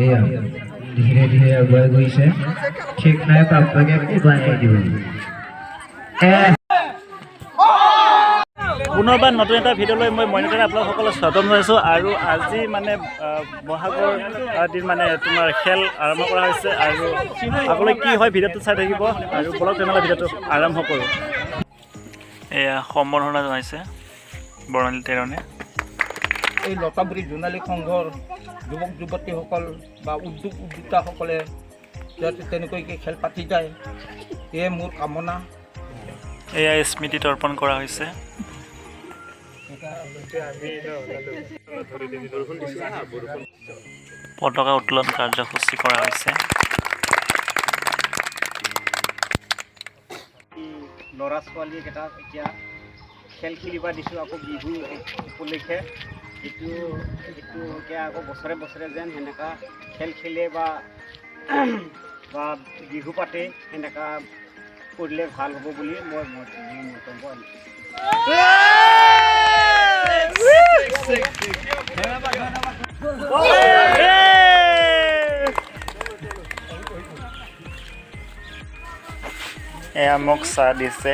এয়া ধীৰে ধীৰে আগুৱাই গৈছে ঠিক নাই প্ৰাপ্তকে কোবাই দিব পুনৰবাৰ নতুন এটা ভিডিঅ' লৈ মই মইনাতে আপোনালোকসকলক স্বাগতম জনাইছোঁ আৰু আজি মানে বহাগৰ দিন মানে তোমাৰ খেল আৰম্ভ কৰা হৈছে আৰু আগলৈ কি হয় ভিডিঅ'টো চাই থাকিব আৰু বলক তেনেহ'লে ভিডিঅ'টো আৰম্ভ কৰোঁ। এয়া সম্বৰ্ধনা জনাইছে বৰ্ণালী তেৰণে। এই লতাবাৰী জোনালী সংঘৰ যুৱক যুৱতীসকল বা উদ্যোক্তাসকলে যাতে তেনেকৈকে খেল পাতি যায় এয়ে মোৰ কামনা। এয়া স্মৃতি তৰ্পণ কৰা হৈছে। পতাকা উত্তোলন কাৰ্যসূচী কৰা হৈছে। ল'ৰা ছোৱালীকেইটা এতিয়া খেল খেলিব দিছোঁ আকৌ বিহু উপলক্ষে এইটো এতিয়া আকৌ বছৰে বছৰে যেন সেনেকুৱা খেল খেলে বা বিহু পাতে সেনেকুৱা কৰিলে ভাল হ'ব বুলি মই মন্তব্য আনিছোঁ। এয়া মোক চাহ দিছে।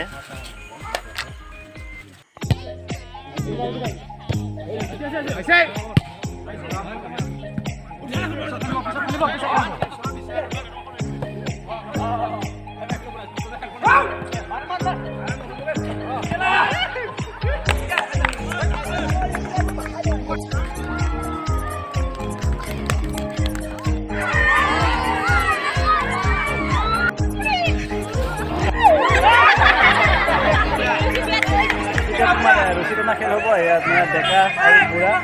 ৰছীটনা খেল হ'ব এয়া আপোনাৰ ডেকা আৰু বুঢ়া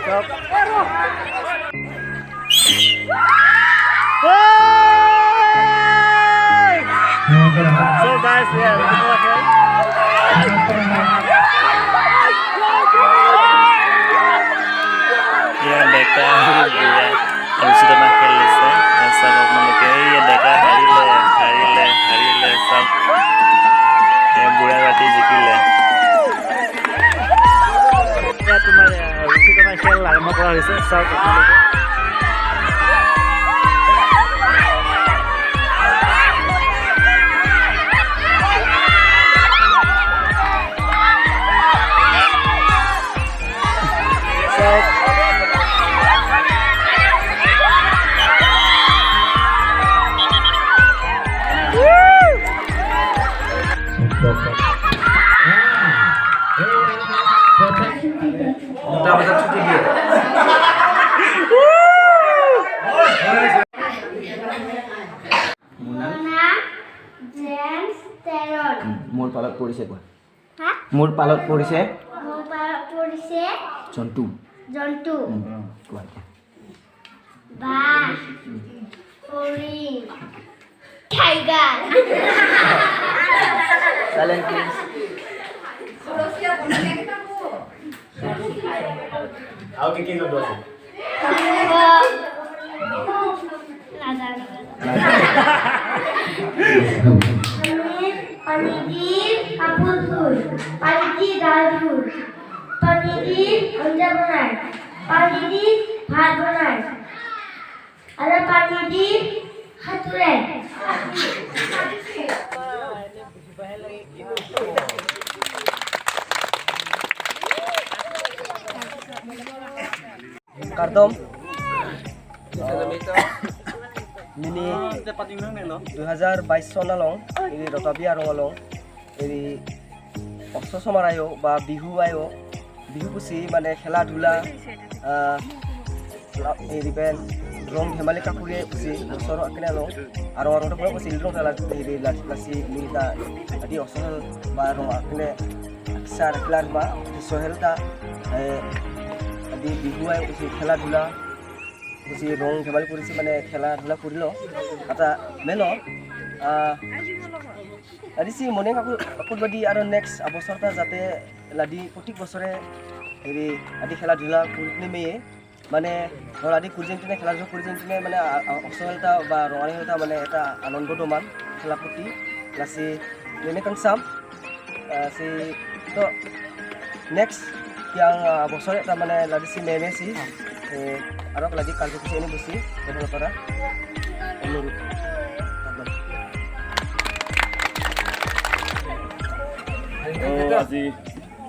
চব ডেকা ৰছীটনা খেল দিছে চাওক আপোনালোকে এই ডেকা হাৰিলে চাওক বুঢ়া ৰাতি জিকিলে। তোমাৰ ৰছীটনা খেল আৰম্ভ কৰা হৈছে চাওক আপোনালোকে। মোৰ পালত পৰিছে কোৱা মোৰ পালত পৰিছে জন্তু কোৱা বাঘ হৰিণ টাইগাৰ সাইলেন্ট প্লিজ আৰু কি জন্তু আছে পানিদিৰ কাপোৰ ধুই পানিদি দাল ধুই পানিদি আঞ্জা বনায় পানিদি ভাত বনায় আৰু পানিদি সাঁতুৰে। Kartom ini 2022 son along ini rotabia rong along ini osso somar ayo ba bihu pusi mane khela dhula ini ben rong hemali kapure pusi soro akene along aro aro to pusi rong kala ini lasi lita adi osso ba rong akene sar klar ba sohelta adi bihu ayo pusi khela dhula pusi rong hemali purisi mane khela dhula kurilo ata melo adi si mone akut badi aro next abosorta jate ladi protik bosore eri adi khela dhula kurni meye মানে আদি কুৰিজেণ্টিনে খেলা ধূলা কুৰিজেণ্টিনে মানে অসলতা বা ৰঙালী হতা মানে এটা আনন্দমান খেলা প্ৰতি লাসি এনে কাংসাম সি তো নেক্সট yang বছৰ এটা মানে লাগিছি মেমেছি আৰু লাগি কাৰ্যসূচী এনে বেছি ব্যৱহাৰ কৰা অনুৰোধ আজি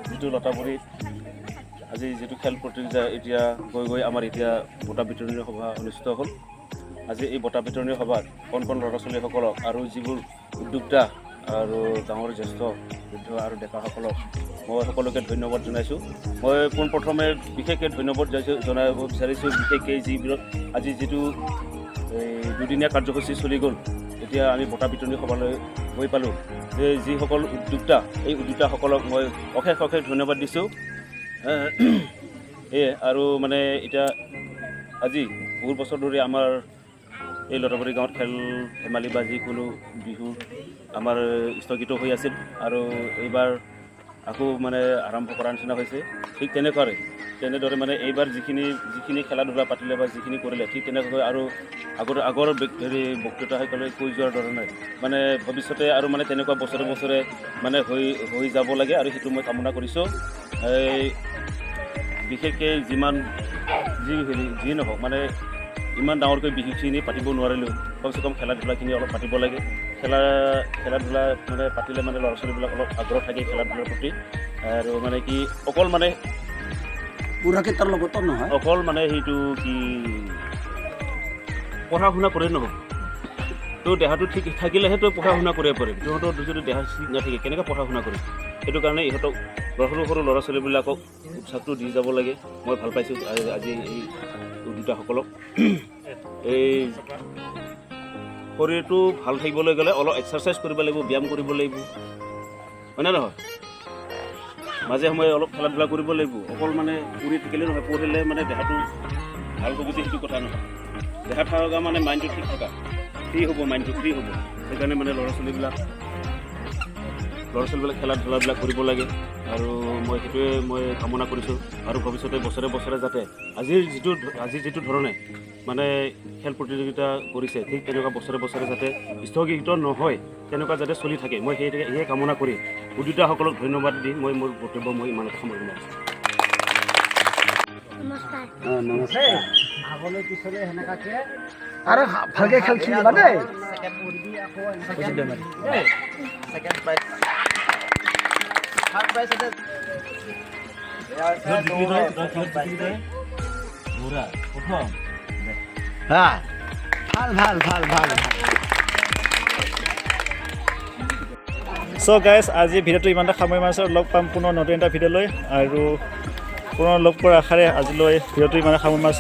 যিটো লতাবাৰীত আজি যিটো খেল প্ৰতিযোগিতা এতিয়া গৈ আমাৰ এতিয়া বঁটা বিতৰণী সভা অনুষ্ঠিত হ'ল। আজি এই বঁটা বিতৰণী সভাত কণ ল'ৰা ছোৱালীসকলক আৰু যিবোৰ উদ্যোক্তা আৰু ডাঙৰ জ্যেষ্ঠ বৃদ্ধ আৰু ডেকাসকলক মই সকলোকে ধন্যবাদ জনাইছোঁ। মই পোনপ্ৰথমে বিশেষকৈ ধন্যবাদ জনাব বিচাৰিছোঁ বিশেষকৈ যিবোৰত আজি যিটো দুদিনীয়া কাৰ্যসূচী চলি গ'ল, এতিয়া আমি বঁটা বিতৰণী সভালৈ গৈ পালোঁ। যে যিসকল উদ্যোক্তা এই উদ্যোক্তাসকলক মই অশেষ ধন্যবাদ দিছোঁ। আৰু মানে এতিয়া আজি বহুত বছৰ ধৰি আমাৰ এই লতাবাৰী গাঁৱত খেল ধেমালি বা যিকোনো বিহু আমাৰ স্থগিত হৈ আছিল আৰু এইবাৰ আকৌ মানে আৰম্ভ কৰাৰ নিচিনা হৈছে। ঠিক তেনেদৰে মানে এইবাৰ যিখিনি খেলা ধূলা পাতিলে বা যিখিনি কৰিলে ঠিক তেনেকৈ আৰু আগৰ বক্তৃতাসকলে কৈ যোৱাৰ ধৰণে মানে ভৱিষ্যতে আৰু মানে তেনেকুৱা বছৰে মানে হৈ যাব লাগে আৰু সেইটো মই কামনা কৰিছোঁ। বিশেষকৈ যি নহওক মানে ইমান ডাঙৰকৈ বিহুখিনি পাতিব নোৱাৰিলেও কমচে কম খেলা ধূলাখিনি অলপ পাতিব লাগে। খেলা ধূলা মানে পাতিলে মানে ল'ৰা ছোৱালীবিলাক অলপ আগ্ৰহ থাকে খেলা ধূলাৰ প্ৰতি। আৰু মানে কি অকল মানে বুঢ়াকেইটাৰ লগতো নহয়, অকল মানে সেইটো কি পঢ়া শুনা কৰে নহ'ব। তো দেহাটো ঠিক থাকিলেহে তো পঢ়া শুনা কৰিব পাৰিম। সিহঁতৰ যদি দেহা ঠিক নাথাকে কেনেকৈ পঢ়া শুনা কৰিম? সেইটো কাৰণে ইহঁতক সৰু ল'ৰা ছোৱালীবিলাকক উৎসাহটো দি যাব লাগে। মই ভাল পাইছোঁ আজি এই উদ্যোক্তাসকলক। এই শৰীৰটো ভাল থাকিবলৈ গ'লে অলপ এক্সাৰচাইজ কৰিব লাগিব, ব্যায়াম কৰিব লাগিব, হয়নে নহয়? মাজে সময়ে অলপ খেলা ধূলা কৰিব লাগিব। অকল মানে পঢ়ি থাকিলে নহয়, পঢ়িলে মানে দেহাটো ভাল হ'ব সেইটো কথা নহয়। দেহা থকা মানে মাইণ্ডটো ঠিক থকা, ফ্ৰী হ'ব, মাইণ্ডটো ফ্ৰী হ'ব। সেইকাৰণে মানে ল'ৰা ছোৱালীবিলাক খেলা ধূলাবিলাক কৰিব লাগে আৰু মই সেইটোৱে মই কামনা কৰিছোঁ। আৰু ভৱিষ্যতে বছৰে যাতে আজিৰ যিটো ধৰণে মানে খেল প্ৰতিযোগিতা কৰিছে ঠিক তেনেকুৱা বছৰে যাতে স্থগিত নহয়, তেনেকুৱা যাতে চলি থাকে মই সেয়ে কামনা কৰি উদ্যোক্তাসকলক ধন্যবাদ দি মই মোৰ বক্তব্য ইমানতে সামৰণি মাৰিছোঁ। নমস্কাৰ। আগলৈ পিছলৈ সেনেকাকে আৰু ভালকৈ খেল খেলিবা দেই। ভাল। চ' গাইজ আজি ভিডিঅ'টো ইমানটা সামৰি মাৰিছোঁ। লগ পাম পুনৰ নতুন এটা ভিডিঅ'লৈ আৰু পুনৰ লগ পোৱাৰ আশাৰে আজিলৈ ভিডিঅ'টো ইমানে সামৰি মাৰিছোঁ।